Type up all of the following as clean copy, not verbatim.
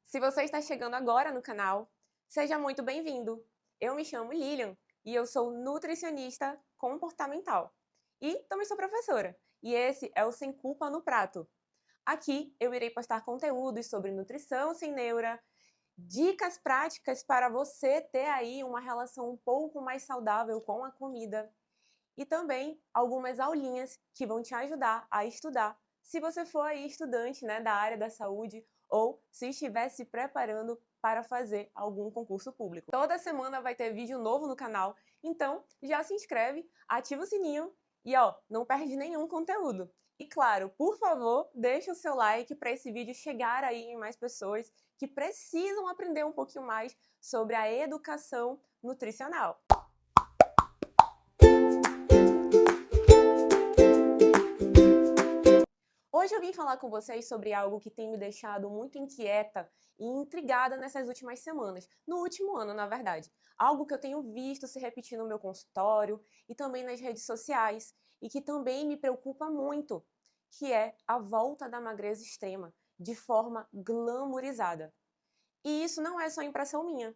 Se você está chegando agora no canal, seja muito bem-vindo. Eu me chamo Lilian e eu sou nutricionista comportamental. E também sou professora. E esse é o Sem Culpa no Prato. Aqui eu irei postar conteúdos sobre nutrição sem neura, dicas práticas para você ter aí uma relação um pouco mais saudável com a comida e também algumas aulinhas que vão te ajudar a estudar, se você for aí estudante, né, da área da saúde ou se estiver se preparando para fazer algum concurso público. Toda semana vai ter vídeo novo no canal, então já se inscreve, ativa o sininho e não perde nenhum conteúdo. E claro, por favor, deixa o seu like para esse vídeo chegar aí em mais pessoas que precisam aprender um pouquinho mais sobre a educação nutricional. Hoje eu vim falar com vocês sobre algo que tem me deixado muito inquieta e intrigada nessas últimas semanas, no último ano, na verdade. Algo que eu tenho visto se repetir no meu consultório e também nas redes sociais e que também me preocupa muito, que é a volta da magreza extrema, de forma glamourizada. E isso não é só impressão minha.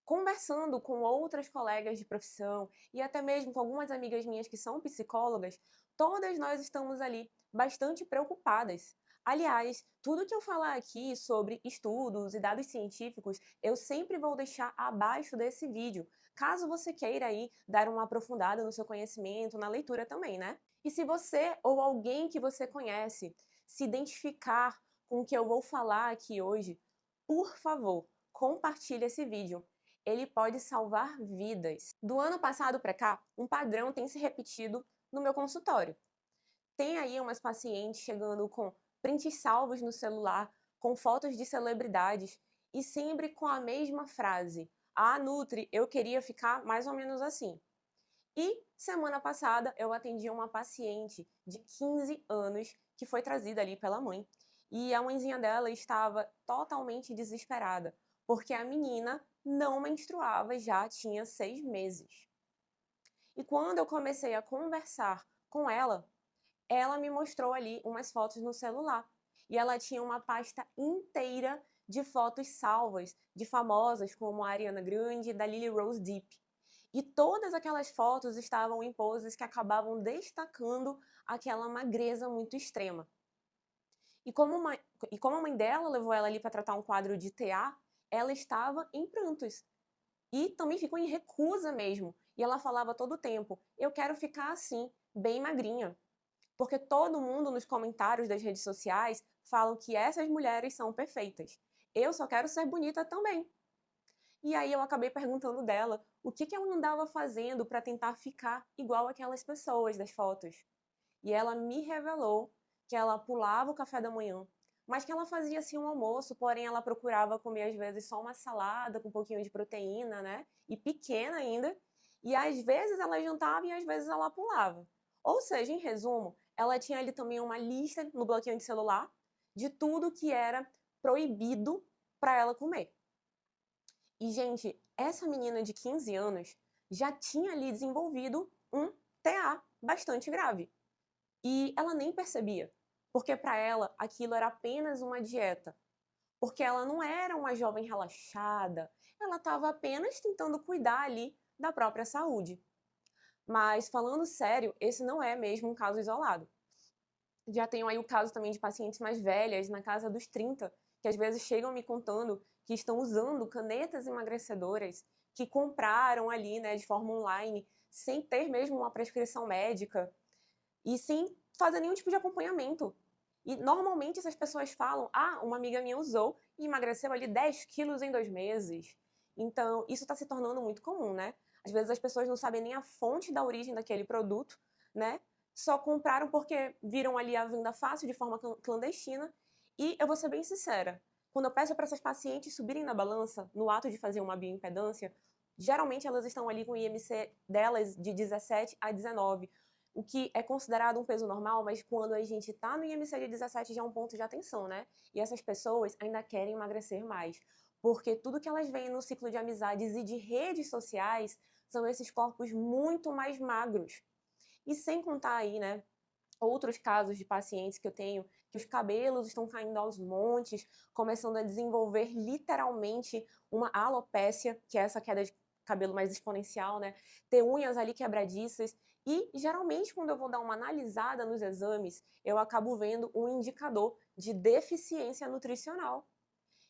Conversando com outras colegas de profissão e até mesmo com algumas amigas minhas que são psicólogas, todas nós estamos ali bastante preocupadas. Aliás, tudo que eu falar aqui sobre estudos e dados científicos, eu sempre vou deixar abaixo desse vídeo, caso você queira aí dar uma aprofundada no seu conhecimento, na leitura também, né? E se você ou alguém que você conhece se identificar com o que eu vou falar aqui hoje, por favor, compartilhe esse vídeo. Ele pode salvar vidas. Do ano passado para cá, um padrão tem se repetido no meu consultório. Tem aí umas pacientes chegando com prints salvos no celular, com fotos de celebridades e sempre com a mesma frase: "Ah, Nutri, eu queria ficar mais ou menos assim". E semana passada eu atendi uma paciente de 15 anos que foi trazida ali pela mãe. E a mãezinha dela estava totalmente desesperada, porque a menina não menstruava e já tinha 6 meses. E quando eu comecei a conversar com ela me mostrou ali umas fotos no celular. E ela tinha uma pasta inteira de fotos salvas de famosas como a Ariana Grande e da Lily Rose Depp. E todas aquelas fotos estavam em poses que acabavam destacando aquela magreza muito extrema. E como a mãe dela levou ela ali para tratar um quadro de TA, ela estava em prantos. E também ficou em recusa mesmo. E ela falava todo o tempo: eu quero ficar assim, bem magrinha. Porque todo mundo nos comentários das redes sociais falam que essas mulheres são perfeitas. Eu só quero ser bonita também. E aí eu acabei perguntando dela o que ela andava fazendo para tentar ficar igual aquelas pessoas das fotos. E ela me revelou que ela pulava o café da manhã, mas que ela fazia assim um almoço, porém ela procurava comer às vezes só uma salada com um pouquinho de proteína, né? E pequena ainda. E às vezes ela jantava e às vezes ela pulava. Ou seja, em resumo, ela tinha ali também uma lista no bloquinho de celular de tudo que era proibido para ela comer. E, gente, essa menina de 15 anos já tinha ali desenvolvido um TA bastante grave. E ela nem percebia, porque para ela aquilo era apenas uma dieta. Porque ela não era uma jovem relaxada, ela estava apenas tentando cuidar ali da própria saúde. Mas, falando sério, esse não é mesmo um caso isolado. Já tenho aí o caso também de pacientes mais velhas, na casa dos 30, que às vezes chegam me contando que estão usando canetas emagrecedoras que compraram ali, né, de forma online, sem ter mesmo uma prescrição médica e sem fazer nenhum tipo de acompanhamento. E normalmente essas pessoas falam: ah, uma amiga minha usou e emagreceu ali 10 quilos em 2 meses. Então, isso está se tornando muito comum, né? Às vezes as pessoas não sabem nem a fonte da origem daquele produto, né? Só compraram porque viram ali a venda fácil, de forma clandestina. E eu vou ser bem sincera, quando eu peço para essas pacientes subirem na balança, no ato de fazer uma bioimpedância, geralmente elas estão ali com o IMC delas de 17 a 19, o que é considerado um peso normal, mas quando a gente está no IMC de 17 já é um ponto de atenção, né? E essas pessoas ainda querem emagrecer mais, porque tudo que elas veem no ciclo de amizades e de redes sociais são esses corpos muito mais magros. E sem contar aí, né, outros casos de pacientes que eu tenho, que os cabelos estão caindo aos montes, começando a desenvolver literalmente uma alopécia, que é essa queda de cabelo mais exponencial, né? Ter unhas ali quebradiças. E, geralmente, quando eu vou dar uma analisada nos exames, eu acabo vendo um indicador de deficiência nutricional.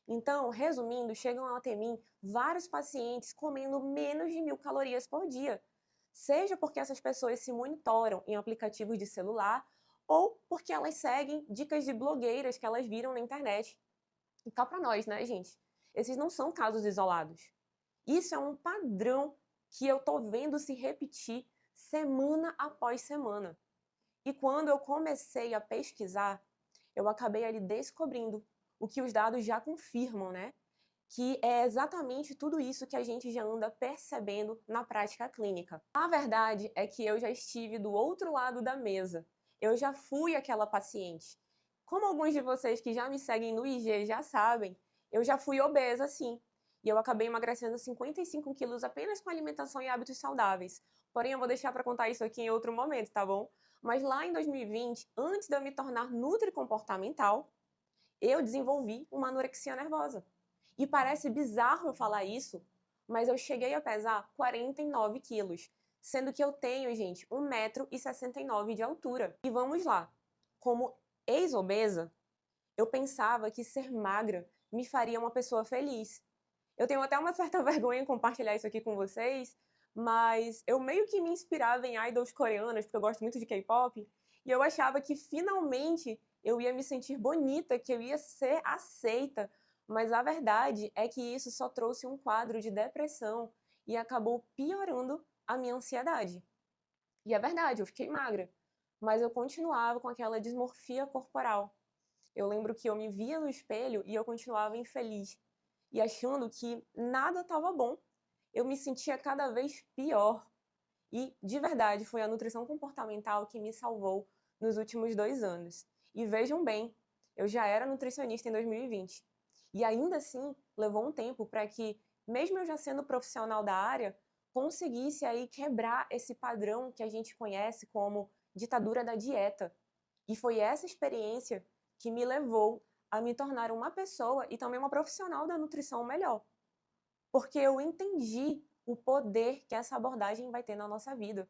Então, resumindo, chegam até mim vários pacientes comendo menos de 1.000 calorias por dia, seja porque essas pessoas se monitoram em aplicativos de celular ou porque elas seguem dicas de blogueiras que elas viram na internet. E cá para nós, né, gente? Esses não são casos isolados. Isso é um padrão que eu tô vendo se repetir semana após semana. E quando eu comecei a pesquisar, eu acabei ali descobrindo o que os dados já confirmam, né? Que é exatamente tudo isso que a gente já anda percebendo na prática clínica. A verdade é que eu já estive do outro lado da mesa. Eu já fui aquela paciente. Como alguns de vocês que já me seguem no IG já sabem, eu já fui obesa sim. E eu acabei emagrecendo 55 quilos apenas com alimentação e hábitos saudáveis. Porém, eu vou deixar para contar isso aqui em outro momento, tá bom? Mas lá em 2020, antes de eu me tornar nutricomportamental, eu desenvolvi uma anorexia nervosa. E parece bizarro eu falar isso, mas eu cheguei a pesar 49 quilos, sendo que eu tenho, gente, 1,69 m de altura. E vamos lá, como ex-obesa, eu pensava que ser magra me faria uma pessoa feliz. Eu tenho até uma certa vergonha em compartilhar isso aqui com vocês, mas eu meio que me inspirava em idols coreanas, porque eu gosto muito de K-pop, e eu achava que finalmente eu ia me sentir bonita, que eu ia ser aceita, mas a verdade é que isso só trouxe um quadro de depressão e acabou piorando a minha ansiedade. E é verdade, eu fiquei magra, mas eu continuava com aquela dismorfia corporal. Eu lembro que eu me via no espelho e eu continuava infeliz e achando que nada estava bom. Eu me sentia cada vez pior. E, de verdade, foi a nutrição comportamental que me salvou nos últimos 2 anos. E vejam bem, eu já era nutricionista em 2020. E ainda assim, levou um tempo para que, mesmo eu já sendo profissional da área, conseguisse aí quebrar esse padrão que a gente conhece como ditadura da dieta. E foi essa experiência que me levou a me tornar uma pessoa e também uma profissional da nutrição melhor. Porque eu entendi o poder que essa abordagem vai ter na nossa vida.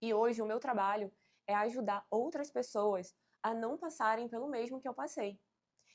E hoje o meu trabalho é ajudar outras pessoas a não passarem pelo mesmo que eu passei.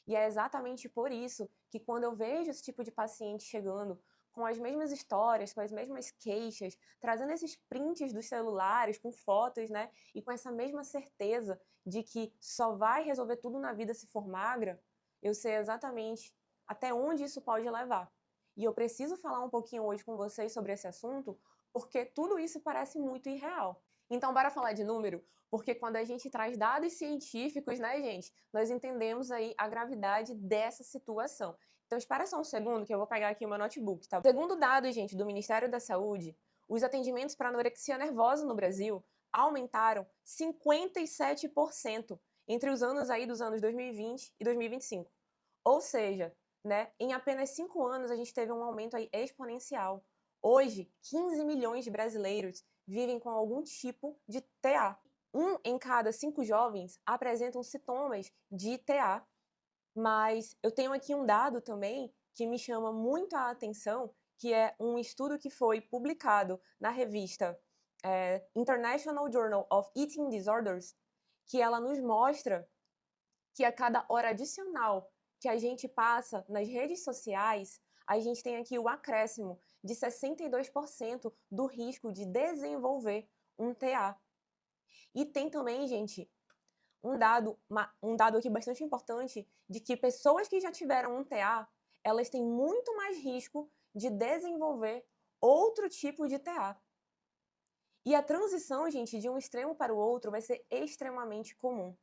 E é exatamente por isso que quando eu vejo esse tipo de paciente chegando com as mesmas histórias, com as mesmas queixas, trazendo esses prints dos celulares com fotos, né, e com essa mesma certeza de que só vai resolver tudo na vida se for magra, eu sei exatamente até onde isso pode levar. E eu preciso falar um pouquinho hoje com vocês sobre esse assunto, porque tudo isso parece muito irreal. Então, bora falar de número? Porque quando a gente traz dados científicos, né, gente, nós entendemos aí a gravidade dessa situação. Então, espera só um segundo que eu vou pegar aqui o meu notebook, tá? Segundo dados, gente, do Ministério da Saúde, os atendimentos para anorexia nervosa no Brasil aumentaram 57% entre os anos aí dos anos 2020 e 2025. Ou seja, né, em apenas 5 anos a gente teve um aumento aí exponencial. Hoje, 15 milhões de brasileiros vivem com algum tipo de TA. 1 em cada 5 jovens apresentam sintomas de TA. Mas eu tenho aqui um dado também que me chama muito a atenção, que é um estudo que foi publicado na revista International Journal of Eating Disorders, que ela nos mostra que a cada hora adicional que a gente passa nas redes sociais, a gente tem aqui o acréscimo de 62% do risco de desenvolver um TA. E tem também, gente, um dado aqui bastante importante de que pessoas que já tiveram um TA, elas têm muito mais risco de desenvolver outro tipo de TA. E a transição, gente, de um extremo para o outro vai ser extremamente comum.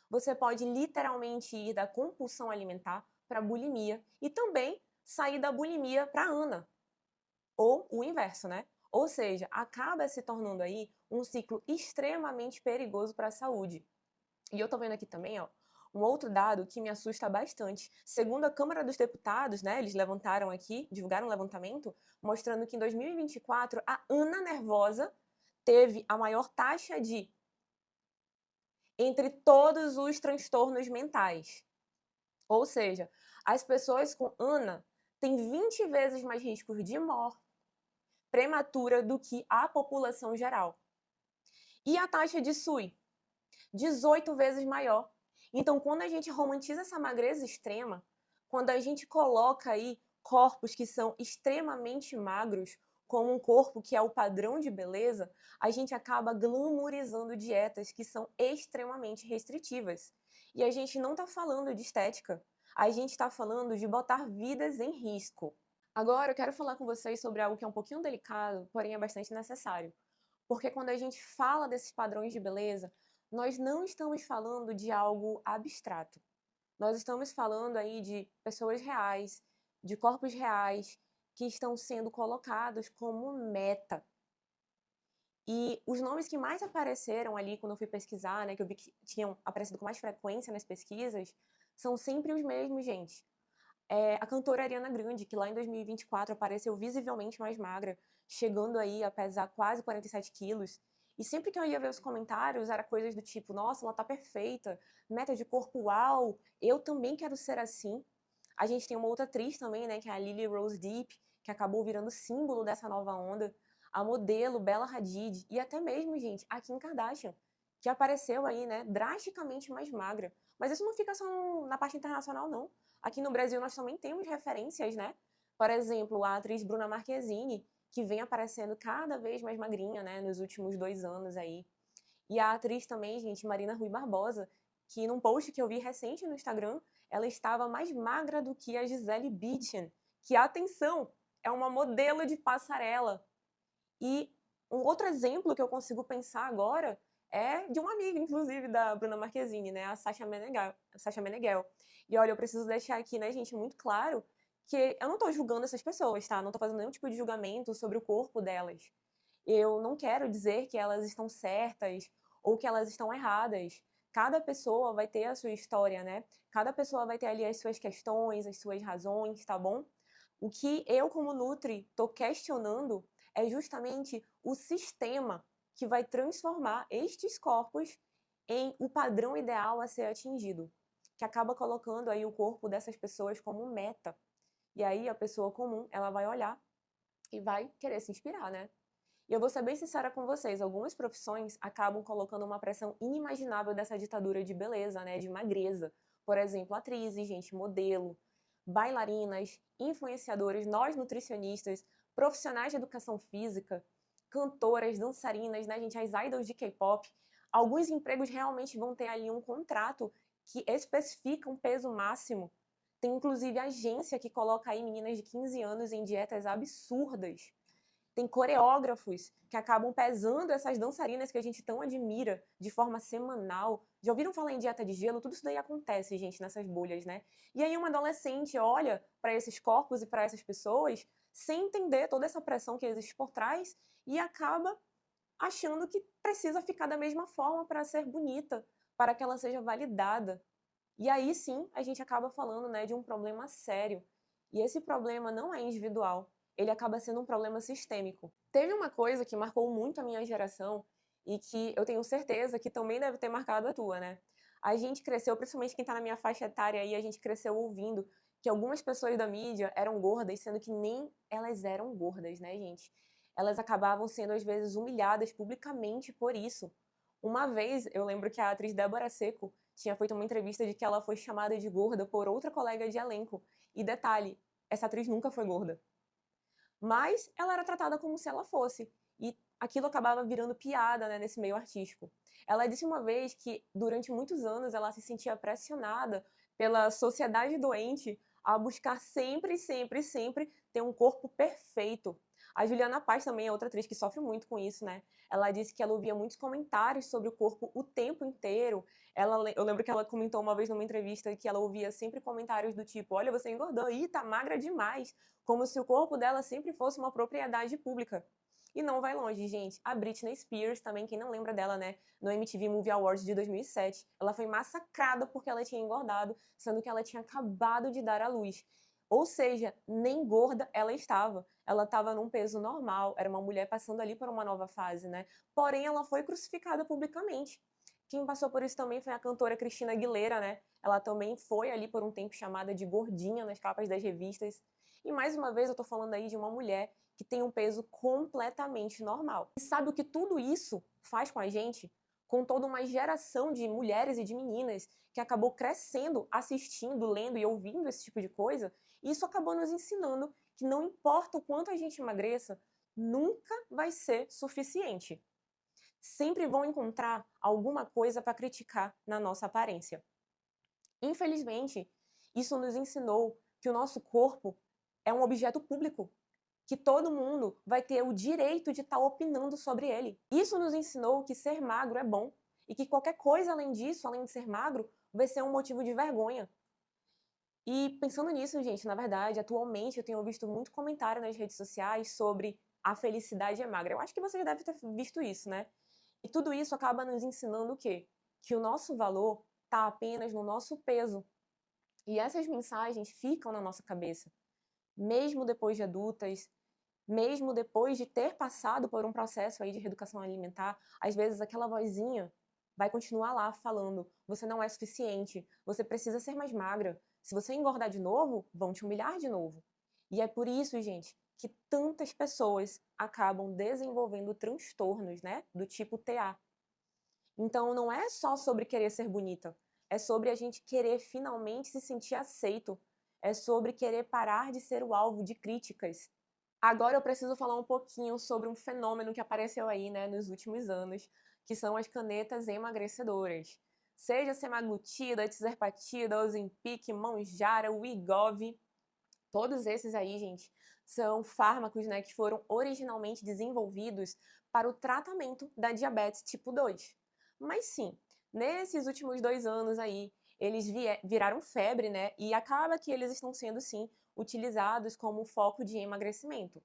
Você pode literalmente ir da compulsão alimentar para a bulimia e também sair da bulimia para a ANA, ou o inverso, né? Ou seja, acaba se tornando aí um ciclo extremamente perigoso para a saúde. E eu tô vendo aqui também, ó, um outro dado que me assusta bastante. Segundo a Câmara dos Deputados, né, eles levantaram aqui, divulgaram um levantamento, mostrando que em 2024 a Ana Nervosa teve a maior taxa de entre todos os transtornos mentais. Ou seja, as pessoas com ANA têm 20 vezes mais riscos de morte prematura do que a população geral. E a taxa de SUI? 18 vezes maior. Então, quando a gente romantiza essa magreza extrema, quando a gente coloca aí corpos que são extremamente magros, como um corpo que é o padrão de beleza, a gente acaba glamourizando dietas que são extremamente restritivas. E a gente não está falando de estética, a gente está falando de botar vidas em risco. Agora eu quero falar com vocês sobre algo que é um pouquinho delicado, porém é bastante necessário. Porque quando a gente fala desses padrões de beleza, nós não estamos falando de algo abstrato. Nós estamos falando aí de pessoas reais, de corpos reais, que estão sendo colocados como meta. E os nomes que mais apareceram ali quando eu fui pesquisar, né, que eu vi que tinham aparecido com mais frequência nas pesquisas, são sempre os mesmos, gente. A cantora Ariana Grande, que lá em 2024 apareceu visivelmente mais magra, chegando aí a pesar quase 47 quilos. E sempre que eu ia ver os comentários, era coisas do tipo, nossa, ela tá perfeita, meta de corpo uau, eu também quero ser assim. A gente tem uma outra atriz também, né, que é a Lily Rose Depp, que acabou virando símbolo dessa nova onda. A modelo Bella Hadid e até mesmo, gente, a Kim Kardashian, que apareceu aí, né, drasticamente mais magra. Mas isso não fica só na parte internacional, não. Aqui no Brasil nós também temos referências, né? Por exemplo, a atriz Bruna Marquezine, que vem aparecendo cada vez mais magrinha, né, nos últimos 2 anos aí. E a atriz também, gente, Marina Rui Barbosa, que num post que eu vi recente no Instagram, ela estava mais magra do que a Gisele Bündchen, que, atenção, é uma modelo de passarela. E um outro exemplo que eu consigo pensar agora é de uma amiga, inclusive, da Bruna Marquezine, né? A Sasha Meneghel. E olha, eu preciso deixar aqui, né, gente, muito claro que eu não tô julgando essas pessoas, tá? Não tô fazendo nenhum tipo de julgamento sobre o corpo delas. Eu não quero dizer que elas estão certas ou que elas estão erradas. Cada pessoa vai ter a sua história, né? Cada pessoa vai ter ali as suas questões, as suas razões, tá bom? O que eu, como Nutri, tô questionando é justamente o sistema que vai transformar estes corpos em o padrão ideal a ser atingido, que acaba colocando aí o corpo dessas pessoas como meta. E aí a pessoa comum, ela vai olhar e vai querer se inspirar, né? E eu vou ser bem sincera com vocês, algumas profissões acabam colocando uma pressão inimaginável dessa ditadura de beleza, né, de magreza. Por exemplo, atrizes, gente, modelo, bailarinas, influenciadores, nós nutricionistas, profissionais de educação física, cantoras, dançarinas, né, gente, as idols de K-pop. Alguns empregos realmente vão ter ali um contrato que especifica um peso máximo. Tem inclusive agência que coloca aí meninas de 15 anos em dietas absurdas. Tem coreógrafos que acabam pesando essas dançarinas que a gente tão admira de forma semanal. Já ouviram falar em dieta de gelo? Tudo isso daí acontece, gente, nessas bolhas, né? E aí uma adolescente olha para esses corpos e para essas pessoas sem entender toda essa pressão que existe por trás e acaba achando que precisa ficar da mesma forma para ser bonita, para que ela seja validada. E aí sim, a gente acaba falando, né, de um problema sério. E esse problema não é individual, ele acaba sendo um problema sistêmico. Teve uma coisa que marcou muito a minha geração e que eu tenho certeza que também deve ter marcado a tua, né? A gente cresceu, principalmente quem tá na minha faixa etária aí, a gente cresceu ouvindo que algumas pessoas da mídia eram gordas, sendo que nem elas eram gordas, né, gente? Elas acabavam sendo às vezes humilhadas publicamente por isso. Uma vez, eu lembro que a atriz Débora Seco tinha feito uma entrevista de que ela foi chamada de gorda por outra colega de elenco. E detalhe, essa atriz nunca foi gorda. Mas ela era tratada como se ela fosse. E aquilo acabava virando piada, né, nesse meio artístico. Ela disse uma vez que, durante muitos anos, ela se sentia pressionada pela sociedade doente a buscar sempre, sempre, sempre ter um corpo perfeito. A Juliana Paz também é outra atriz que sofre muito com isso, né? Ela disse que ela ouvia muitos comentários sobre o corpo o tempo inteiro. Eu lembro que ela comentou uma vez numa entrevista que ela ouvia sempre comentários do tipo: olha, você engordou, ih, tá magra demais. Como se o corpo dela sempre fosse uma propriedade pública. E não vai longe, gente. A Britney Spears, também, quem não lembra dela, né? No MTV Movie Awards de 2007, ela foi massacrada porque ela tinha engordado, sendo que ela tinha acabado de dar à luz. Ou seja, nem gorda ela estava. Ela estava num peso normal, era uma mulher passando ali por uma nova fase, né? Porém, ela foi crucificada publicamente. Quem passou por isso também foi a cantora Christina Aguilera, né? Ela também foi ali por um tempo chamada de gordinha nas capas das revistas. E mais uma vez eu tô falando aí de uma mulher que tem um peso completamente normal. E sabe o que tudo isso faz com a gente? Com toda uma geração de mulheres e de meninas que acabou crescendo, assistindo, lendo e ouvindo esse tipo de coisa, e isso acabou nos ensinando que não importa o quanto a gente emagreça, nunca vai ser suficiente. Sempre vão encontrar alguma coisa para criticar na nossa aparência. Infelizmente, isso nos ensinou que o nosso corpo é um objeto público, que todo mundo vai ter o direito de estar opinando sobre ele. Isso nos ensinou que ser magro é bom e que qualquer coisa além disso, além de ser magro, vai ser um motivo de vergonha. E pensando nisso, gente, na verdade, atualmente eu tenho visto muito comentário nas redes sociais sobre a felicidade é magra. Eu acho que você já deve ter visto isso, né? E tudo isso acaba nos ensinando o quê? Que o nosso valor está apenas no nosso peso. E essas mensagens ficam na nossa cabeça. Mesmo depois de adultas, mesmo depois de ter passado por um processo aí de reeducação alimentar, às vezes aquela vozinha vai continuar lá falando: você não é suficiente, você precisa ser mais magra. Se você engordar de novo, vão te humilhar de novo. E é por isso, gente, que tantas pessoas acabam desenvolvendo transtornos, né, do tipo TA. Então não é só sobre querer ser bonita, é sobre a gente querer finalmente se sentir aceito, é sobre querer parar de ser o alvo de críticas. Agora eu preciso falar um pouquinho sobre um fenômeno que apareceu aí, né, nos últimos anos, que são as canetas emagrecedoras. Seja semaglutida, tirzepatida, Ozempic, Mounjaro, Wegovy, todos esses aí, gente, são fármacos, né, que foram originalmente desenvolvidos para o tratamento da diabetes tipo 2. Mas sim, nesses últimos 2 anos aí, eles viraram febre, né, e acaba que eles estão sendo, sim, utilizados como foco de emagrecimento.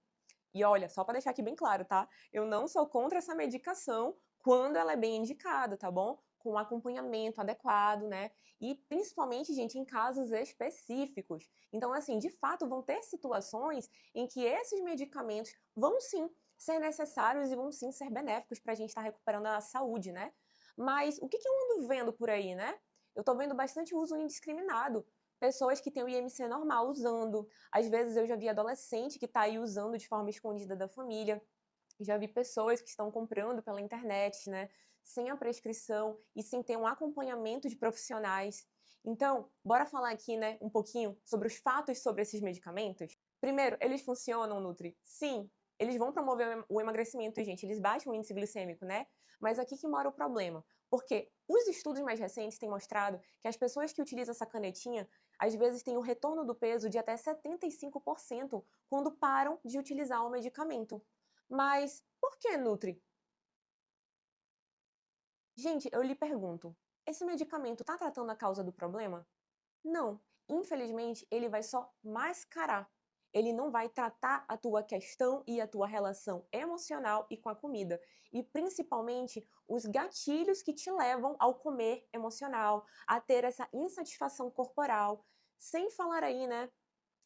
E olha, só para deixar aqui bem claro, tá? Eu não sou contra essa medicação quando ela é bem indicada, tá bom? Com acompanhamento adequado, né? E principalmente, gente, em casos específicos. Então, assim, de fato, vão ter situações em que esses medicamentos vão sim ser necessários e vão sim ser benéficos para a gente estar recuperando a saúde, né? Mas o que eu ando vendo por aí, né? Eu tô vendo bastante uso indiscriminado. Pessoas que têm o IMC normal usando. Às vezes eu já vi adolescente que está aí usando de forma escondida da família. Já vi pessoas que estão comprando pela internet, né? Sem a prescrição e sem ter um acompanhamento de profissionais. Então, bora falar aqui, né, um pouquinho sobre os fatos sobre esses medicamentos? Primeiro, eles funcionam, Nutri? Sim, eles vão promover o emagrecimento, gente. Eles baixam o índice glicêmico, né? Mas aqui que mora o problema. Porque os estudos mais recentes têm mostrado que as pessoas que utilizam essa canetinha, às vezes têm um retorno do peso de até 75% quando param de utilizar o medicamento. Mas por que Nutri? Gente, eu lhe pergunto, esse medicamento está tratando a causa do problema? Não. Infelizmente, ele vai só mascarar. Ele não vai tratar a tua questão e a tua relação emocional e com a comida. E principalmente os gatilhos que te levam ao comer emocional, a ter essa insatisfação corporal. Sem falar aí, né,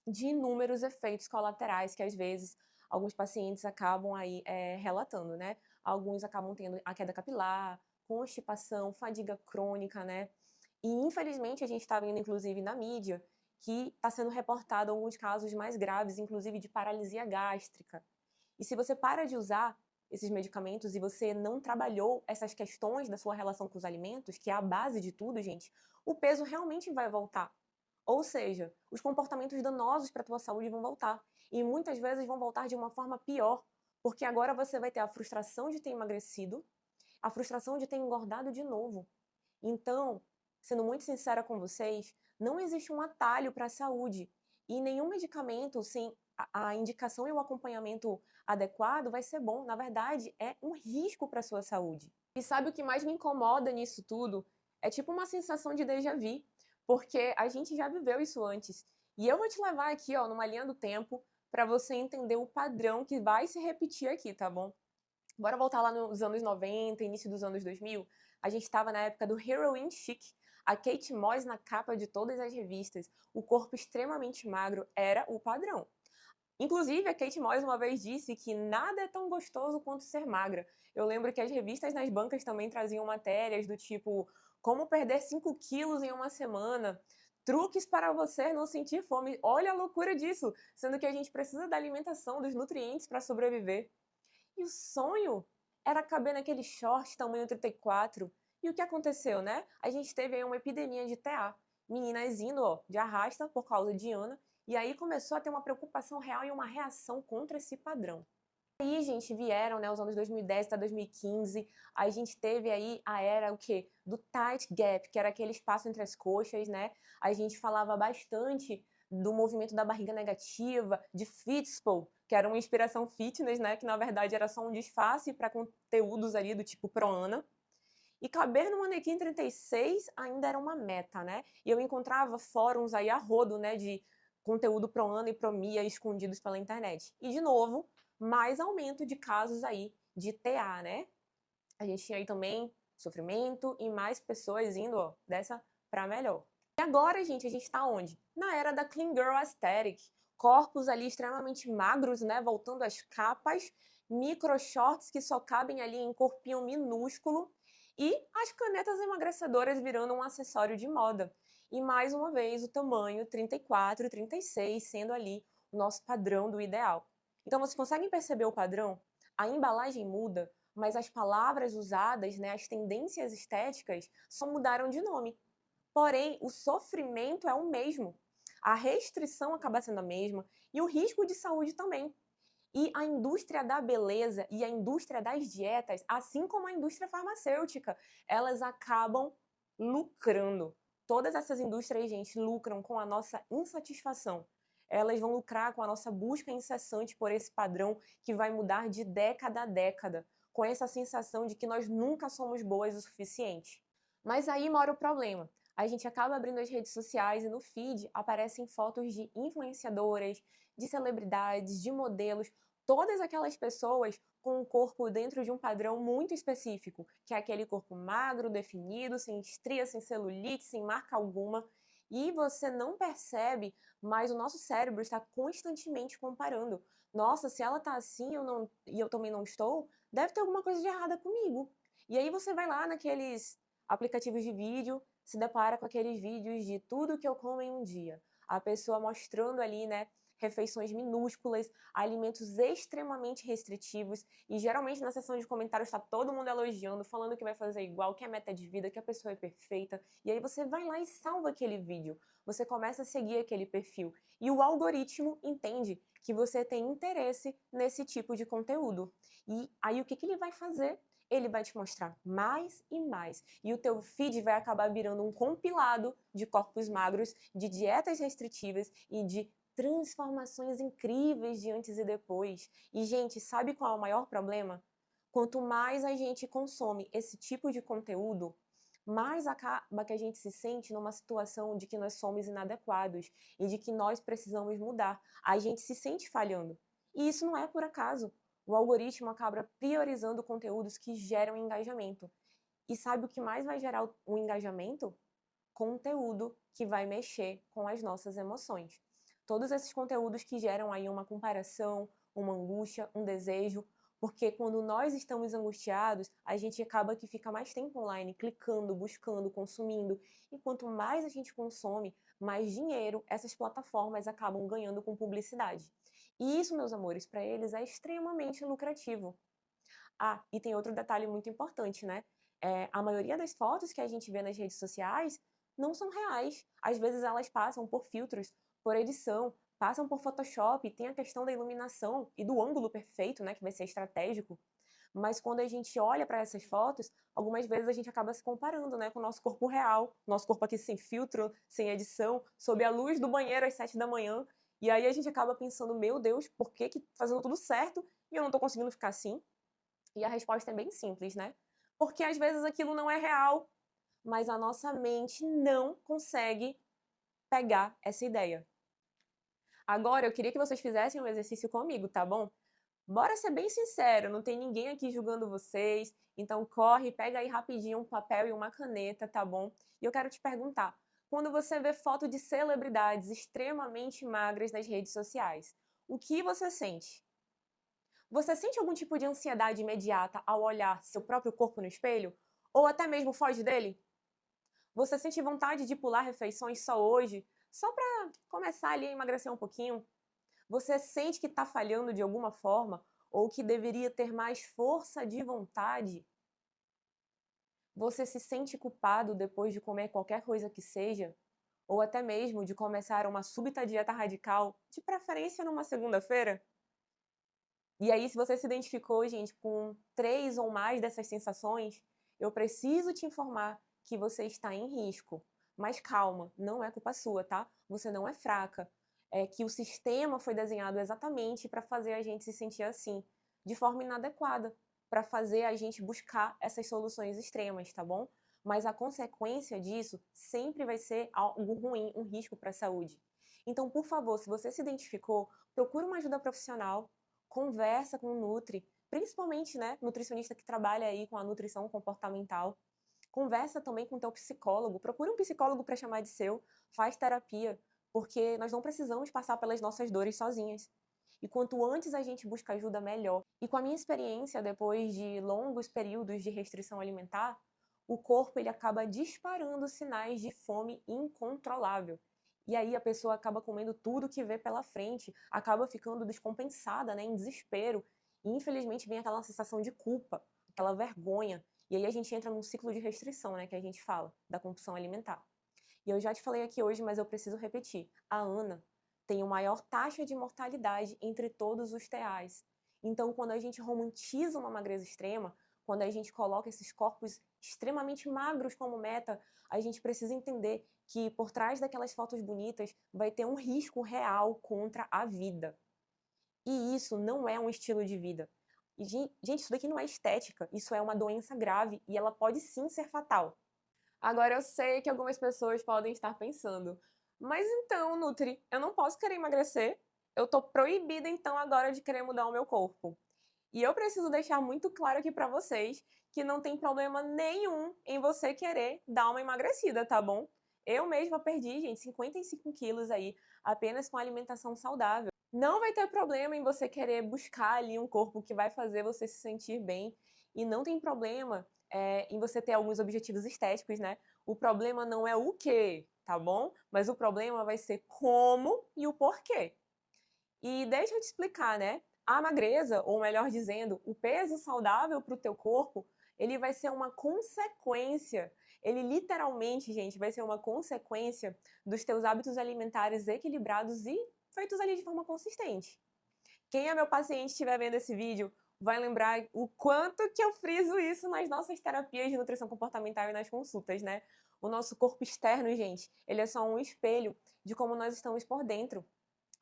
de inúmeros efeitos colaterais que às vezes alguns pacientes acabam aí relatando, né? Alguns acabam tendo a queda capilar, constipação, fadiga crônica, né? E infelizmente a gente está vendo, inclusive na mídia, que está sendo reportado alguns casos mais graves, inclusive de paralisia gástrica. E se você para de usar esses medicamentos e você não trabalhou essas questões da sua relação com os alimentos, que é a base de tudo, gente, o peso realmente vai voltar. Ou seja, os comportamentos danosos para a tua saúde vão voltar. E muitas vezes vão voltar de uma forma pior, porque agora você vai ter a frustração de ter emagrecido, a frustração de ter engordado de novo. Então, sendo muito sincera com vocês, não existe um atalho para a saúde. E nenhum medicamento sem a indicação e o acompanhamento adequado vai ser bom. Na verdade, é um risco para a sua saúde. E sabe o que mais me incomoda nisso tudo? É tipo uma sensação de déjà vu, porque a gente já viveu isso antes. E eu vou te levar aqui, ó, numa linha do tempo, para você entender o padrão que vai se repetir aqui, tá bom? Bora voltar lá nos anos 90, início dos anos 2000. A gente estava na época do Heroin Chic, a Kate Moss na capa de todas as revistas. O corpo extremamente magro era o padrão. Inclusive, a Kate Moss uma vez disse que nada é tão gostoso quanto ser magra. Eu lembro que as revistas nas bancas também traziam matérias do tipo como perder 5 quilos em uma semana, truques para você não sentir fome. Olha a loucura disso, sendo que a gente precisa da alimentação, dos nutrientes para sobreviver. E o sonho era caber naquele short tamanho 34. E o que aconteceu, né? A gente teve aí uma epidemia de TA. Meninas indo, ó, de arrasta por causa de Ana. E aí começou a ter uma preocupação real e uma reação contra esse padrão. Aí, gente, vieram, né, os anos 2010 até 2015, a gente teve aí a era, o quê? Do tight gap, que era aquele espaço entre as coxas, né? A gente falava bastante do movimento da barriga negativa, de Fitspo, que era uma inspiração fitness, né, que na verdade era só um disfarce para conteúdos ali do tipo Proana. E caber no manequim 36 ainda era uma meta, né? E eu encontrava fóruns aí a rodo, né, de conteúdo Proana e Promia escondidos pela internet. E, de novo, mais aumento de casos aí de TA, né? A gente tinha aí também sofrimento e mais pessoas indo, ó, dessa para melhor. E agora, gente, a gente tá onde? Na era da Clean Girl Aesthetic. Corpos ali extremamente magros, né? Voltando às capas, micro shorts que só cabem ali em corpinho minúsculo e as canetas emagrecedoras virando um acessório de moda. E mais uma vez o tamanho 34, 36 sendo ali o nosso padrão do ideal. Então vocês conseguem perceber o padrão? A embalagem muda, mas as palavras usadas, né, as tendências estéticas só mudaram de nome. Porém, o sofrimento é o mesmo. A restrição acaba sendo a mesma e o risco de saúde também. E a indústria da beleza e a indústria das dietas, assim como a indústria farmacêutica, elas acabam lucrando. Todas essas indústrias, gente, lucram com a nossa insatisfação. Elas vão lucrar com a nossa busca incessante por esse padrão que vai mudar de década a década, com essa sensação de que nós nunca somos boas o suficiente. Mas aí mora o problema. A gente acaba abrindo as redes sociais e no feed aparecem fotos de influenciadoras, de celebridades, de modelos, todas aquelas pessoas com um corpo dentro de um padrão muito específico, que é aquele corpo magro, definido, sem estria, sem celulite, sem marca alguma, e você não percebe, mas o nosso cérebro está constantemente comparando. Nossa, se ela tá assim e eu também não estou, deve ter alguma coisa de errada comigo. E aí você vai lá naqueles aplicativos de vídeo, se depara com aqueles vídeos de tudo que eu como em um dia. A pessoa mostrando ali, né, refeições minúsculas, alimentos extremamente restritivos, e geralmente na seção de comentários está todo mundo elogiando, falando que vai fazer igual, que é meta de vida, que a pessoa é perfeita, e aí você vai lá e salva aquele vídeo, você começa a seguir aquele perfil, e o algoritmo entende que você tem interesse nesse tipo de conteúdo. E aí o que, que ele vai fazer? Ele vai te mostrar mais e mais. E o teu feed vai acabar virando um compilado de corpos magros, de dietas restritivas e de transformações incríveis de antes e depois. E, gente, sabe qual é o maior problema? Quanto mais a gente consome esse tipo de conteúdo, mais acaba que a gente se sente numa situação de que nós somos inadequados e de que nós precisamos mudar. A gente se sente falhando. E isso não é por acaso. O algoritmo acaba priorizando conteúdos que geram engajamento. E sabe o que mais vai gerar o engajamento? Conteúdo que vai mexer com as nossas emoções. Todos esses conteúdos que geram aí uma comparação, uma angústia, um desejo, porque quando nós estamos angustiados, a gente acaba que fica mais tempo online, clicando, buscando, consumindo, e quanto mais a gente consome, mais dinheiro essas plataformas acabam ganhando com publicidade. E isso, meus amores, para eles é extremamente lucrativo. Ah, e tem outro detalhe muito importante, né? A maioria das fotos que a gente vê nas redes sociais não são reais. Às vezes elas passam por filtros, por edição, passam por Photoshop, tem a questão da iluminação e do ângulo perfeito, né, que vai ser estratégico. Mas quando a gente olha para essas fotos, algumas vezes a gente acaba se comparando, né, com o nosso corpo real, nosso corpo aqui sem filtro, sem edição, sob a luz do banheiro às 7 da manhã. E aí a gente acaba pensando, meu Deus, por que que fazendo tudo certo e eu não estou conseguindo ficar assim? E a resposta é bem simples, né? Porque às vezes aquilo não é real, mas a nossa mente não consegue pegar essa ideia. Agora, eu queria que vocês fizessem um exercício comigo, tá bom? Bora ser bem sincero, não tem ninguém aqui julgando vocês, então corre, pega aí rapidinho um papel e uma caneta, tá bom? E eu quero te perguntar, quando você vê foto de celebridades extremamente magras nas redes sociais, o que você sente? Você sente algum tipo de ansiedade imediata ao olhar seu próprio corpo no espelho? Ou até mesmo foge dele? Você sente vontade de pular refeições só hoje, só para começar ali a emagrecer um pouquinho? Você sente que está falhando de alguma forma ou que deveria ter mais força de vontade? Você se sente culpado depois de comer qualquer coisa que seja? Ou até mesmo de começar uma súbita dieta radical, de preferência numa segunda-feira? E aí, se você se identificou, gente, com 3 ou mais dessas sensações, eu preciso te informar que você está em risco. Mas calma, não é culpa sua, tá? Você não é fraca. É que o sistema foi desenhado exatamente para fazer a gente se sentir assim, de forma inadequada, para fazer a gente buscar essas soluções extremas, tá bom? Mas a consequência disso sempre vai ser algo ruim, um risco para a saúde. Então, por favor, se você se identificou, procure uma ajuda profissional, conversa com o Nutri, principalmente, né, nutricionista que trabalha aí com a nutrição comportamental. Conversa também com o teu psicólogo, procura um psicólogo para chamar de seu, faz terapia, porque nós não precisamos passar pelas nossas dores sozinhas. E quanto antes a gente busca ajuda, melhor. E com a minha experiência, depois de longos períodos de restrição alimentar, o corpo ele acaba disparando sinais de fome incontrolável. E aí a pessoa acaba comendo tudo que vê pela frente, acaba ficando descompensada, né, em desespero. E infelizmente vem aquela sensação de culpa, aquela vergonha. E aí a gente entra num ciclo de restrição, né, que a gente fala, da compulsão alimentar. E eu já te falei aqui hoje, mas eu preciso repetir. A Ana tem a maior taxa de mortalidade entre todos os TAs. Então, quando a gente romantiza uma magreza extrema, quando a gente coloca esses corpos extremamente magros como meta, a gente precisa entender que por trás daquelas fotos bonitas vai ter um risco real contra a vida. E isso não é um estilo de vida. E, gente, isso daqui não é estética, isso é uma doença grave e ela pode sim ser fatal. Agora eu sei que algumas pessoas podem estar pensando, mas então, Nutri, eu não posso querer emagrecer? Eu tô proibida então agora de querer mudar o meu corpo. E eu preciso deixar muito claro aqui pra vocês que não tem problema nenhum em você querer dar uma emagrecida, tá bom? Eu mesma perdi, gente, 55 quilos aí, apenas com alimentação saudável. Não vai ter problema em você querer buscar ali um corpo que vai fazer você se sentir bem. E não tem problema em você ter alguns objetivos estéticos, né? O problema não é o que, tá bom? Mas o problema vai ser como e o porquê. E deixa eu te explicar, né? A magreza, ou melhor dizendo, o peso saudável para o teu corpo, ele vai ser uma consequência. Ele literalmente, gente, vai ser uma consequência dos teus hábitos alimentares equilibrados e feitos ali de forma consistente. Quem é meu paciente e estiver vendo esse vídeo vai lembrar o quanto que eu friso isso nas nossas terapias de nutrição comportamental e nas consultas, né? O nosso corpo externo, gente, ele é só um espelho de como nós estamos por dentro.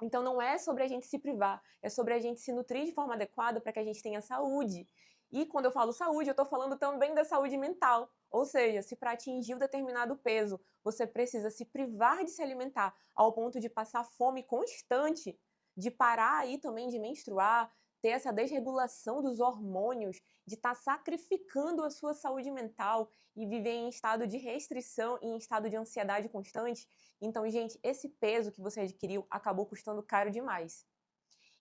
Então não é sobre a gente se privar, é sobre a gente se nutrir de forma adequada para que a gente tenha saúde. E quando eu falo saúde, eu estou falando também da saúde mental. Ou seja, se para atingir um determinado peso você precisa se privar de se alimentar ao ponto de passar fome constante, de parar aí também de menstruar, ter essa desregulação dos hormônios, de estar sacrificando a sua saúde mental e viver em estado de restrição e em estado de ansiedade constante, então, gente, esse peso que você adquiriu acabou custando caro demais.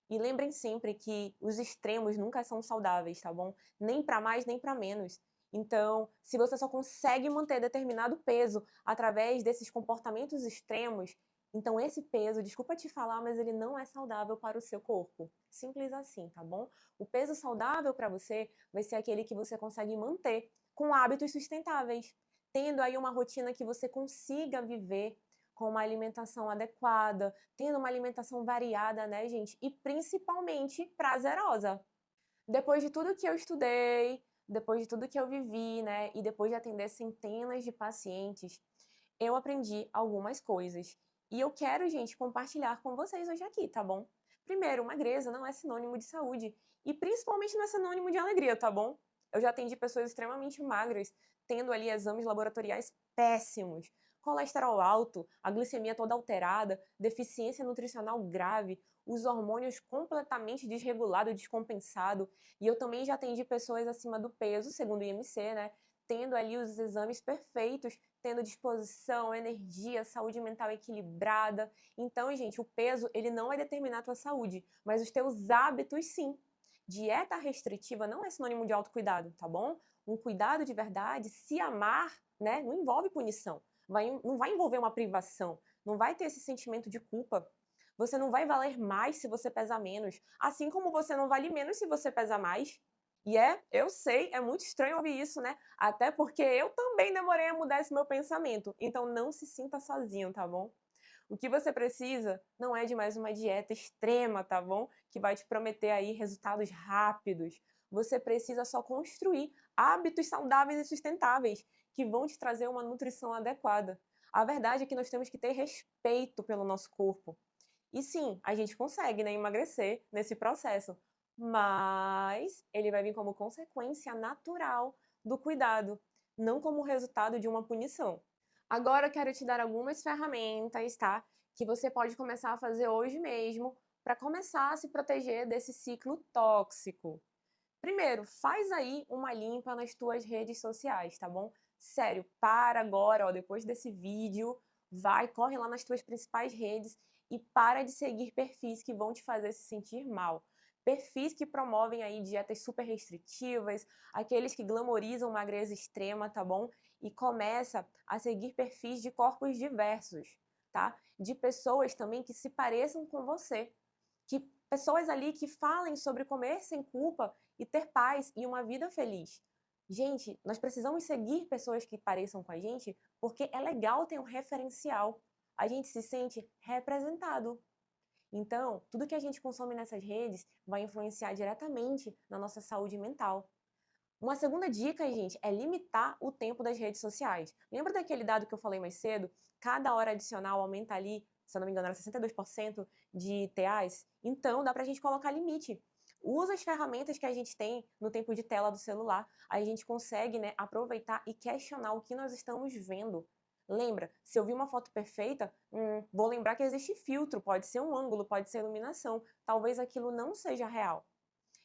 E lembrem sempre que os extremos nunca são saudáveis, tá bom? Nem para mais, nem para menos. Então, se você só consegue manter determinado peso através desses comportamentos extremos, então esse peso, desculpa te falar, mas ele não é saudável para o seu corpo. Simples assim, tá bom? O peso saudável para você vai ser aquele que você consegue manter com hábitos sustentáveis, tendo aí uma rotina que você consiga viver com uma alimentação adequada, tendo uma alimentação variada, né, gente? E principalmente prazerosa. Depois de tudo que eu estudei, depois de tudo que eu vivi, né, e depois de atender centenas de pacientes, eu aprendi algumas coisas. E eu quero, gente, compartilhar com vocês hoje aqui, tá bom? Primeiro, magreza não é sinônimo de saúde. E principalmente não é sinônimo de alegria, tá bom? Eu já atendi pessoas extremamente magras, tendo ali exames laboratoriais péssimos, colesterol alto, a glicemia toda alterada, deficiência nutricional grave, os hormônios completamente desregulados, descompensado. E eu também já atendi pessoas acima do peso, segundo o IMC, né? Tendo ali os exames perfeitos, tendo disposição, energia, saúde mental equilibrada. Então, gente, o peso, ele não vai determinar a tua saúde, mas os teus hábitos sim. Dieta restritiva não é sinônimo de autocuidado, tá bom? Um cuidado de verdade, se amar, né, não envolve punição. Não vai envolver uma privação, não vai ter esse sentimento de culpa. Você não vai valer mais se você pesa menos, assim como você não vale menos se você pesa mais. E eu sei, é muito estranho ouvir isso, né? Até porque eu também demorei a mudar esse meu pensamento. Então não se sinta sozinho, tá bom? O que você precisa não é de mais uma dieta extrema, tá bom? Que vai te prometer aí resultados rápidos. Você precisa só construir hábitos saudáveis e sustentáveis que vão te trazer uma nutrição adequada. A verdade é que nós temos que ter respeito pelo nosso corpo. E sim, a gente consegue, né, emagrecer nesse processo, mas ele vai vir como consequência natural do cuidado, não como resultado de uma punição. Agora eu quero te dar algumas ferramentas, tá? Que você pode começar a fazer hoje mesmo para começar a se proteger desse ciclo tóxico. Primeiro, faz aí uma limpa nas tuas redes sociais, tá bom? Sério, para agora, ó, depois desse vídeo, corre lá nas tuas principais redes e para de seguir perfis que vão te fazer se sentir mal. Perfis que promovem aí dietas super restritivas, aqueles que glamorizam magreza extrema, tá bom? E começa a seguir perfis de corpos diversos, tá? De pessoas também que se pareçam com você, que pessoas ali que falem sobre comer sem culpa e ter paz e uma vida feliz. Gente, nós precisamos seguir pessoas que pareçam com a gente porque é legal ter um referencial. A gente se sente representado. Então, tudo que a gente consome nessas redes vai influenciar diretamente na nossa saúde mental. Uma segunda dica, gente, é limitar o tempo das redes sociais. Lembra daquele dado que eu falei mais cedo? Cada hora adicional aumenta ali, se eu não me engano, era 62% de TAs. Então, dá pra gente colocar limite. Usa as ferramentas que a gente tem no tempo de tela do celular. Aí a gente consegue, né, aproveitar e questionar o que nós estamos vendo. Lembra, se eu vi uma foto perfeita, vou lembrar que existe filtro, pode ser um ângulo, pode ser iluminação. Talvez aquilo não seja real.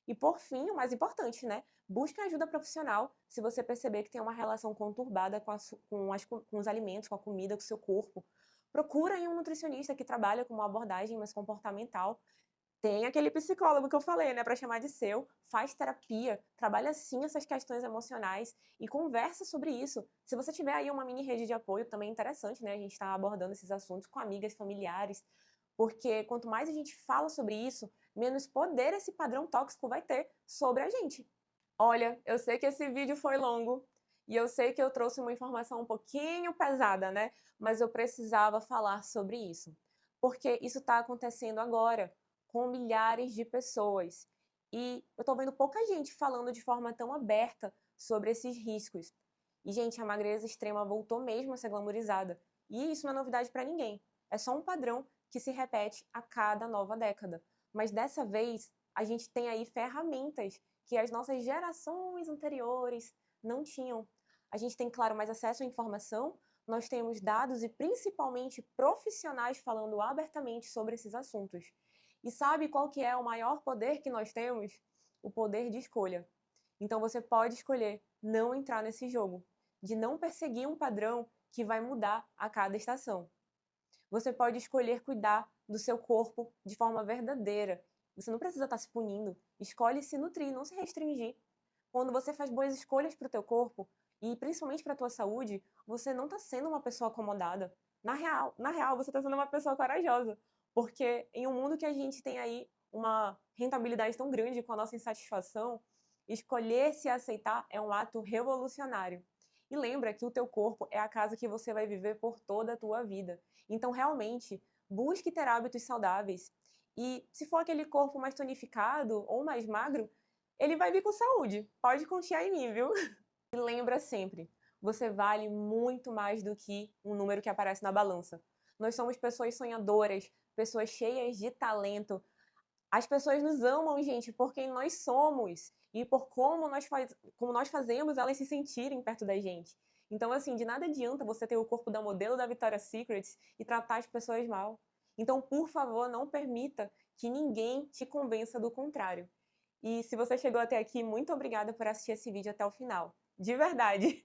E por fim, o mais importante, né? Busque ajuda profissional se você perceber que tem uma relação conturbada com os alimentos, com a comida, com o seu corpo. Procura aí um nutricionista que trabalha com uma abordagem mais comportamental. Tem aquele psicólogo que eu falei, né, para chamar de seu, faz terapia, trabalha sim essas questões emocionais e conversa sobre isso. Se você tiver aí uma mini rede de apoio, também é interessante, né, a gente está abordando esses assuntos com amigas, familiares, porque quanto mais a gente fala sobre isso, menos poder esse padrão tóxico vai ter sobre a gente. Olha, eu sei que esse vídeo foi longo e eu sei que eu trouxe uma informação um pouquinho pesada, né? Mas eu precisava falar sobre isso, porque isso está acontecendo agora com milhares de pessoas e eu tô vendo pouca gente falando de forma tão aberta sobre esses riscos. E, gente, a magreza extrema voltou mesmo a ser glamorizada. E isso não é novidade para ninguém. É só um padrão que se repete a cada nova década. Mas dessa vez, a gente tem aí ferramentas que as nossas gerações anteriores não tinham. A gente tem, claro, mais acesso à informação, nós temos dados e principalmente profissionais falando abertamente sobre esses assuntos. E sabe qual que é o maior poder que nós temos? O poder de escolha. Então você pode escolher não entrar nesse jogo, de não perseguir um padrão que vai mudar a cada estação. Você pode escolher cuidar do seu corpo de forma verdadeira. Você não precisa estar se punindo. Escolhe se nutrir, não se restringir. Quando você faz boas escolhas para o teu corpo, e principalmente para a tua saúde, você não está sendo uma pessoa acomodada. Na real, você está sendo uma pessoa corajosa. Porque em um mundo que a gente tem aí uma rentabilidade tão grande com a nossa insatisfação, escolher se aceitar é um ato revolucionário. E lembra que o teu corpo é a casa que você vai viver por toda a tua vida. Então, realmente, busque ter hábitos saudáveis. E se for aquele corpo mais tonificado ou mais magro, ele vai vir com saúde. Pode confiar em mim, viu? E lembra sempre, você vale muito mais do que um número que aparece na balança. Nós somos pessoas sonhadoras, pessoas cheias de talento. As pessoas nos amam, gente, por quem nós somos e por como nós fazemos elas se sentirem perto da gente. Então, assim, de nada adianta você ter o corpo da modelo da Victoria's Secret e tratar as pessoas mal. Então, por favor, não permita que ninguém te convença do contrário. E se você chegou até aqui, muito obrigada por assistir esse vídeo até o final. De verdade!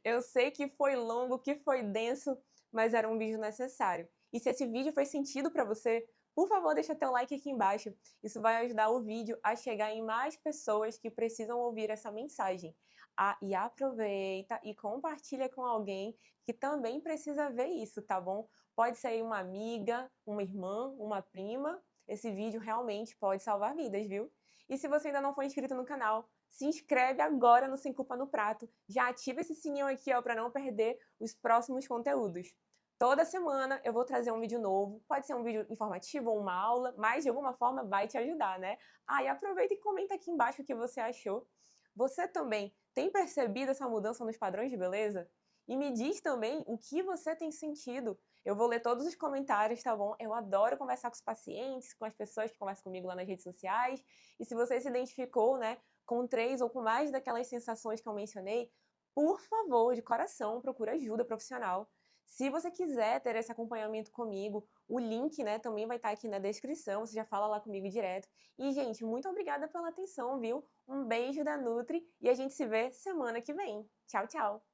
Eu sei que foi longo, que foi denso, mas era um vídeo necessário. E se esse vídeo fez sentido para você, por favor, deixa teu like aqui embaixo. Isso vai ajudar o vídeo a chegar em mais pessoas que precisam ouvir essa mensagem. Ah, e aproveita e compartilha com alguém que também precisa ver isso, tá bom? Pode ser uma amiga, uma irmã, uma prima. Esse vídeo realmente pode salvar vidas, viu? E se você ainda não for inscrito no canal, se inscreve agora no Sem Culpa no Prato. Já ativa esse sininho aqui, ó, para não perder os próximos conteúdos. Toda semana eu vou trazer um vídeo novo. Pode ser um vídeo informativo ou uma aula, mas de alguma forma vai te ajudar, né? Ah, e aproveita e comenta aqui embaixo o que você achou. Você também tem percebido essa mudança nos padrões de beleza? E me diz também o que você tem sentido. Eu vou ler todos os comentários, tá bom? Eu adoro conversar com os pacientes, com as pessoas que conversam comigo lá nas redes sociais. E se você se identificou, né, com 3 ou com mais daquelas sensações que eu mencionei, por favor, de coração, procura ajuda profissional. Se você quiser ter esse acompanhamento comigo, o link, né, também vai estar aqui na descrição, você já fala lá comigo direto. E, gente, muito obrigada pela atenção, viu? Um beijo da Nutri e a gente se vê semana que vem. Tchau, tchau!